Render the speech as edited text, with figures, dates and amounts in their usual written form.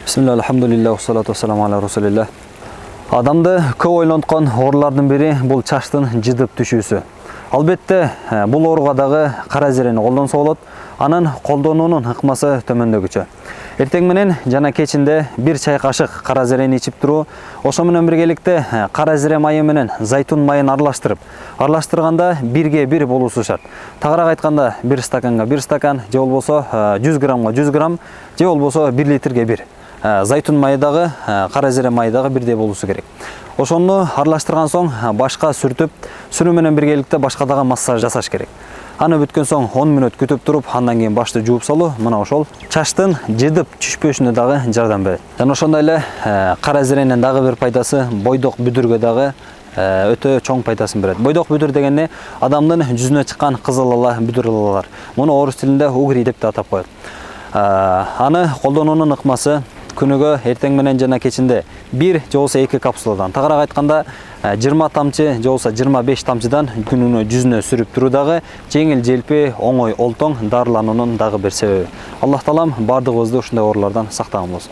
Bismillah, alhamdulillah, salatu wassalamu ala rasulillah. Адамды көп ойлонткон оорулардын бири бул чачтын жыдып түшүүсү. Албетте, бул ооруга дагы кара зерени колдонсо болот. Анын колдонуунун ыкмасы төмөндөгүчө. Эртең менен жана кечинде бир чай кашык кара зерени ичип туруу, ошо менен биргеликте кара зере майы менен зайтун майын аралаштырганда 1/1 болуусу шарт. Тагыраак айтканда 1 стаканга 1 стакан, же болбосо 100 граммга 100 грамм, же болбосо 1 литрге 1. Зайтун майы дагы, кара зере майы дагы бирдей болуусу керек. Ошону аралаштырган соң башка сүртүп, сүрүү менен биргеликте башка дагы массаж жасаш керек. Аны бүткөн соң 10 мүнөт күтүп туруп, андан кийин башты жууп салуу, мына ошол чачтын жыдып түшпөшүнө дагы жардам берет. Жана ошондой эле кара зеренин дагы бир пайдасы бойдок бүдүргө дагы өтө чоң пайдасын берет. Бойдок бүдүр дегенде адамдын жүзүнө чыккан кызыл ала бүдүрлөр. Муну орус тилинде угри деп да атап коет. Аны колдонуунун ыкмасы күнүгө эртең менен жана кечинде 1 же болбосо 2 капсуладан, тагыраак айтканда 20 тамчы же болбосо 25 тамчыдан күнүнө жүзүнө сүрүп туруу дагы жеңил желпи, оңой олтоң дарылануунун дагы бир себеби. Аллах таалам бардыгыбызды ушундай оорулардан сактаган болсун.